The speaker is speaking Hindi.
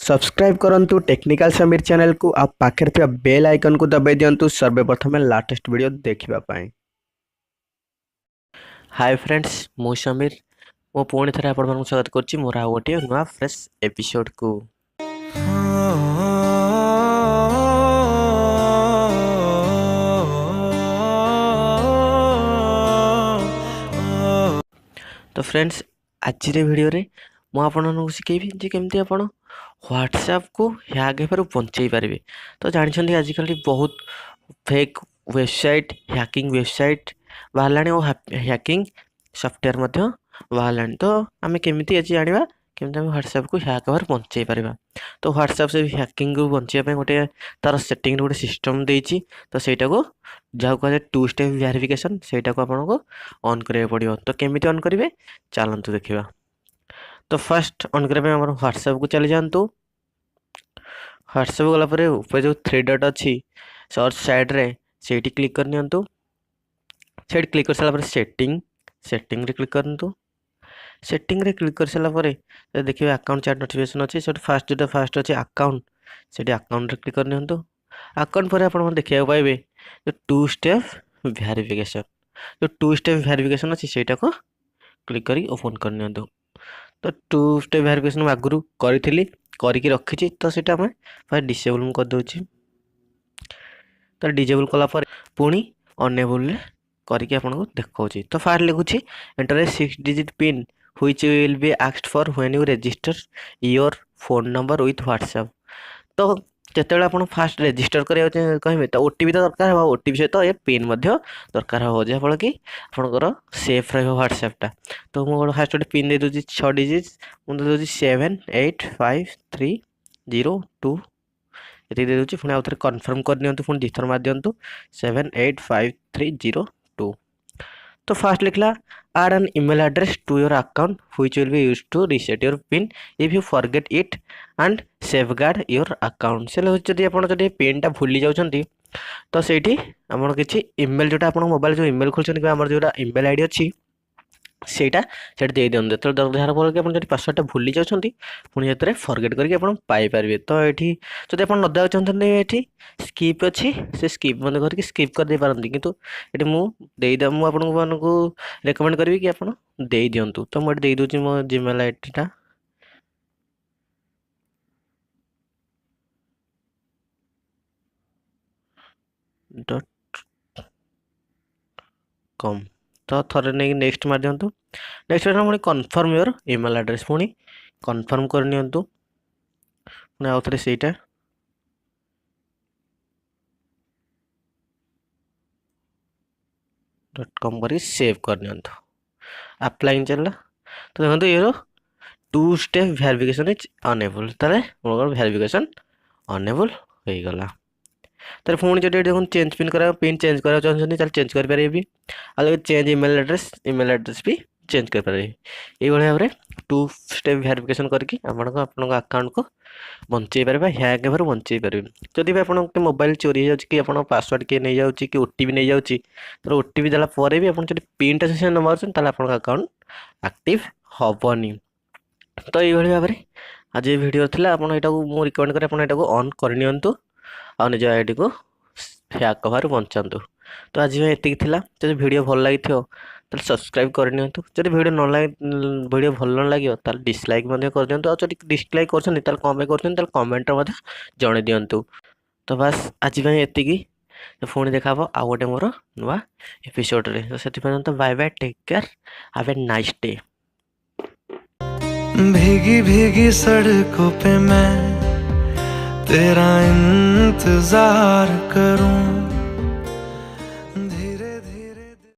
सब्सक्राइब करंतु टेक्निकल समीर चैनल को आ पाखरे थिबा बेल आइकन को दबाई दियंतु सर्वप्रथम लाटेस्ट वीडियो देखिबा पाई। हाय फ्रेंड्स मु समीर मो पुणी थे आपण मानक स्वागत करछि मोर आ गोटे नुआ फ्रेश एपिसोड को। तो फ्रेंड्स आज वीडियो रे मु आपन शिखेबी जे केमती आपण व्हाट्सएप को हैक हेबारु बंचई पारिबे। तो जानिछन्ती आजिकल बहुत फेक वेबसाइट हैकिंग वेबसाइट बाहरलाणी और हैकिंग सॉफ्टवेयर मध्य बाहरलाणी। तो आमे केमिति आज जानिबा केमती आमे व्हाट्सएप को हैक हेबारु बंचई पारिबा। तो व्हाट्सएप से हैकिंग को बंचई पे गोटे तार सेटिंग गोटे सिस्टम देइछि। तो सेटा को जाउ कहले टू स्टेप वेरिफिकेशन सेटा को आपन को ऑन करे पड़ियो। तो केमिति ऑन करिवे चलंतु देखिबा। तो फर्स्ट ऑन करे हमर व्हाट्सएप को चली जांतु। व्हाट्सएप गला परे ऊपर जो थ्री डॉट अछि सर्च साइड रे सेठी क्लिक कर नियंतु। सेठ क्लिक कर साला परे सेटिंग रे क्लिक करंतु। सेटिंग रे क्लिक कर साला परे देखिबे अकाउंट चैट नोटिफिकेशन अछि सेठ फर्स्ट अछि अकाउंट सेठी अकाउंट रे क्लिक कर नियंतु। अकाउंट पर आपण देखिया पाइबे जो टू स्टेप वेरिफिकेशन जो टू स्टेप वेरिफिकेशन अछि सेटा को क्लिक करी ओपन कर नियंतु। तो टू स्टेप वेरिफिकेशन आगुरु करिथिली करिकी रखिछि। तो सेटा मैं फास्ट डिसेबल कर दोछि। तो डिसेबल कला पर पुणी अनेबल रे करिकी आपन को देखौछि। तो फास्ट लिखुछि enter a 6 digit PIN which will be asked for when you register your phone number with WhatsApp. तो जेतेबेले आपण फास्ट रजिस्टर करिया कहबे तो ओटीपी तो दरकार हो ओटीपी सहित ये पिन मध्य दरकार हो जे फल कि आपनकर सेफ रहबो व्हाट्सएप टा। तो मो फास्ट गोटे पिन दे दोछि 6 डिजिट मु दे दोछि 785302 एति दे दोछि। पुणी आउथरे कंफर्म कर नियंतु पुणी दिथर मार दियंतु 785302। तो फास्ट लिखला add an email address to your account which will be used to reset your pin if you forget it and safeguard your account। से जदि आपण जदि पिन टा भूली जाउछंती तो सेठी आपण किछि ईमेल जोटा आपण मोबाइल जो ईमेल खोलछन कि हमर जोटा ईमेल आईडी अछि सेटा सेट दे दियन। तो दरधार पर कि आपण जदि पासवर्ड टा भूली जाउछंती पुणी एतरे फॉरगेट करके आपण पाई पारबे। तो एठी जदि आपण न दाउ चाहंतनी एठी स्किप अछि से स्किप मन करके स्किप कर दे पारंती किंतु एठी मु देई द मु आपण मानकु रेकमेंड करबी कि आपण देई दियंतु। तो मु देई दोछि मो जीमेल आईडी टा .com। तो थरे नै नेक्स्ट मार दियंतु। नेक्स्ट रे पुणी कन्फर्म योर ईमेल एड्रेस पुणी कन्फर्म कर नियंतु। पुणी आउथरे सेटा .com करी सेव कर नियंतु। अप्लाई चलला। तो देखंतु ये two step verification is enable ताले मोर वेरिफिकेशन अनेबल होई गला। तर पुणी जदि देखुन चेंज पिन करा पिन चेंज करा चाहछन चल चेंज कर पारे भी अलग चेंज ईमेल एड्रेस भी चेंज कर पारे। ए भले हमरे टू स्टेप वेरिफिकेशन करके आपन अकाउंट को बंचई पारे हैक हेबार बंचई पारे। जदि भी आपन के मोबाइल चोरी हो जाउछि कि आपन पासवर्ड के नै जाउछि कि ओटीपी नै जाउछि तो ओटीपी देला परे भी आपन जदि पिन टा से न मारछन ताले आपन अकाउंट एक्टिव होबनी। तो ए भले भाबरे आज ये वीडियो थिला आपन एटा को मु रिकमेंड करे आपन एटा को ऑन कर नियंतु और निज आईडी को हैक कभार बंचातु। तो आज में एतिक थिला। जदि वीडियो भल लागि थियो तो सब्सक्राइब कर नियंतु। जदि वीडियो भल न लागियो ताल डिसलाइक मध्ये कर दियंतु। और जदि डिसलाइक करछन ताल कम पे करछन ताल कमेंट मध्ये जणे दियंतु। तो बस आज में एतिकी। तो फोन देखाबो आ गोटे मोर नुवा एपिसोड रे। तो सेति पर्यंत bye bye take care have a nice day. भीगी भीगी सड़कों पे मैं तेरा इंतजार करूं।